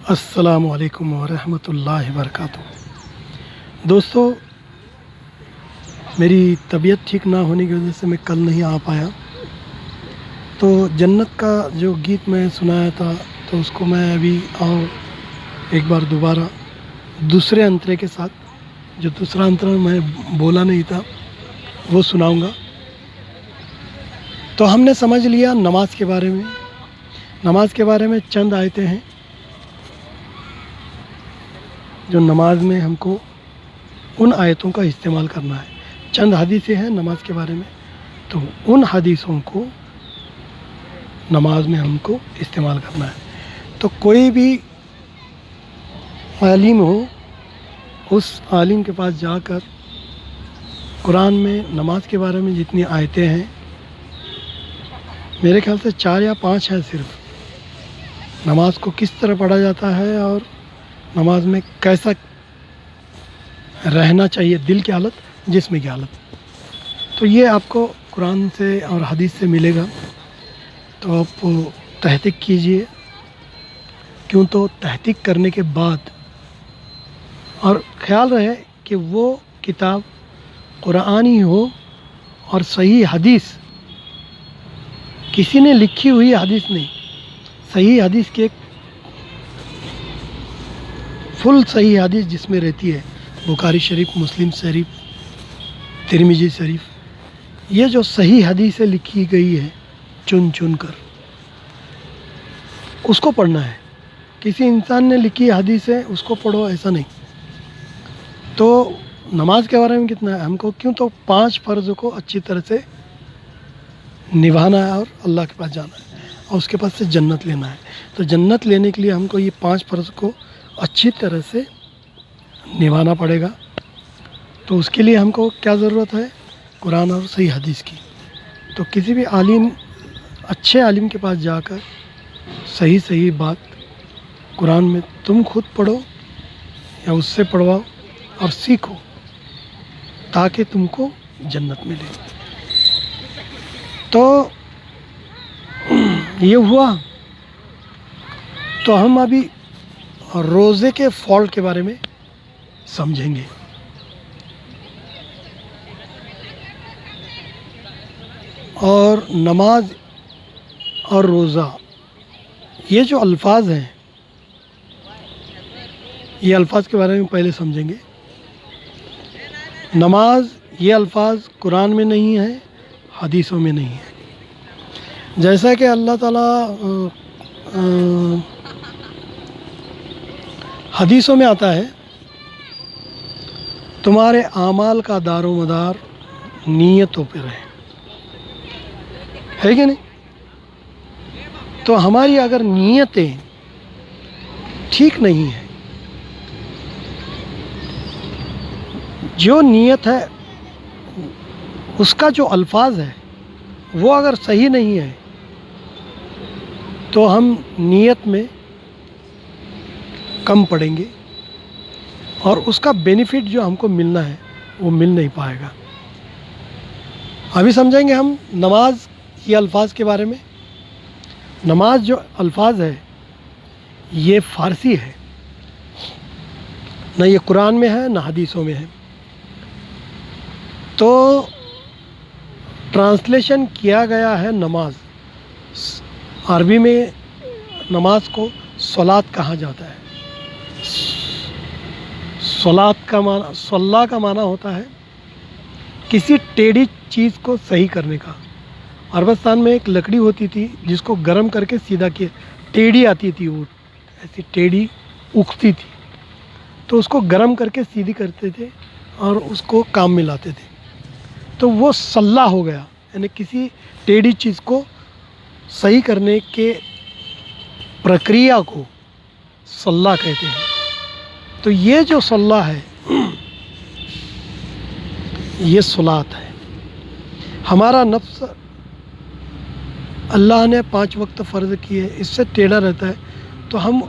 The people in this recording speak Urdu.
السلام علیکم ورحمۃ اللہ وبرکاتہ۔ دوستو، میری طبیعت ٹھیک نہ ہونے کی وجہ سے میں کل نہیں آ پایا، تو جنت کا جو گیت میں سنایا تھا تو اس کو میں ابھی اور ایک بار دوبارہ دوسرے انترے کے ساتھ، جو دوسرا انترا میں بولا نہیں تھا وہ سناؤں گا۔ تو ہم نے سمجھ لیا نماز کے بارے میں، نماز کے بارے میں چند آیتیں ہیں جو نماز میں ہم کو ان آیتوں کا استعمال کرنا ہے۔ چند حدیثیں ہیں نماز کے بارے میں، تو ان حدیثوں کو نماز میں ہم کو استعمال کرنا ہے۔ تو کوئی بھی عالم ہو، اس عالم کے پاس جا کر قرآن میں نماز کے بارے میں جتنی آیتیں ہیں، میرے خیال سے 4 یا 5 ہیں صرف، نماز کو کس طرح پڑھا جاتا ہے اور نماز میں کیسا رہنا چاہیے، دل کی حالت، جسم کی حالت، تو یہ آپ کو قرآن سے اور حدیث سے ملے گا۔ تو آپ تحقیق کیجئے، کیوں تو تحقیق کرنے کے بعد، اور خیال رہے کہ وہ کتاب قرآنی ہو اور صحیح حدیث، کسی نے لکھی ہوئی حدیث نہیں، صحیح حدیث کی ایک فل صحیح حدیث جس میں رہتی ہے، بخاری شریف، مسلم شریف، ترمذی شریف، یہ جو صحیح حدیثیں لکھی گئی ہے چن چن کر، اس کو پڑھنا ہے۔ کسی انسان نے لکھی حدیث ہے اس کو پڑھو، ایسا نہیں۔ تو نماز کے بارے میں کتنا ہے ہم کو، کیوں تو 5 فرض کو اچھی طرح سے نبھانا ہے اور اللہ کے پاس جانا ہے اور اس کے پاس سے جنت لینا ہے۔ تو جنت لینے کے لیے ہم کو یہ 5 فرض کو اچھی طرح سے نبھانا پڑے گا۔ تو اس کے لیے ہم کو کیا ضرورت ہے؟ قرآن اور صحیح حدیث کی۔ تو کسی بھی عالم، اچھے عالم کے پاس جا کر صحیح بات قرآن میں تم خود پڑھو یا اس سے پڑھواؤ اور سیکھو، تاکہ تم کو جنت ملے۔ تو یہ ہوا۔ تو ہم ابھی روزے کے فالٹ کے بارے میں سمجھیں گے۔ اور نماز اور روزہ، یہ جو الفاظ ہیں، یہ الفاظ کے بارے میں پہلے سمجھیں گے۔ نماز، یہ الفاظ قرآن میں نہیں ہے، حدیثوں میں نہیں ہے۔ جیسا کہ اللہ تعالیٰ حدیثوں میں آتا ہے، تمہارے اعمال کا دار و مدار نیتوں پر ہے کہ نہیں؟ تو ہماری اگر نیتیں ٹھیک نہیں ہیں، جو نیت ہے اس کا جو الفاظ ہے وہ اگر صحیح نہیں ہے، تو ہم نیت میں کم پڑیں گے اور اس کا بینیفٹ جو ہم کو ملنا ہے وہ مل نہیں پائے گا۔ ابھی سمجھیں گے ہم نماز یہ الفاظ کے بارے میں۔ نماز جو الفاظ ہے یہ فارسی ہے، نہ یہ قرآن میں ہے نہ حدیثوں میں ہے۔ تو ٹرانسلیشن کیا گیا ہے نماز، عربی میں نماز کو صلاۃ کہا جاتا ہے۔ صلاۃ کا معنی، صلاح کا معنی ہوتا ہے کسی ٹیڑھی چیز کو صحیح کرنے کا۔ عربستان میں ایک لکڑی ہوتی تھی جس کو گرم کر کے سیدھا کیا، ٹیڑھی آتی تھی، وہ ایسی ٹیڑھی اگتی تھی، تو اس کو گرم کر کے سیدھی کرتے تھے اور اس کو کام میں لاتے تھے، تو وہ صلاح ہو گیا، یعنی کسی ٹیڑھی چیز کو صحیح کرنے کے پرکریا کو صلاح کہتے ہیں۔ تو یہ جو صلاح ہے یہ صلاۃ ہے۔ ہمارا نفس اللہ نے 5 وقت فرض کیے، اس سے ٹیڑھا رہتا ہے، تو ہم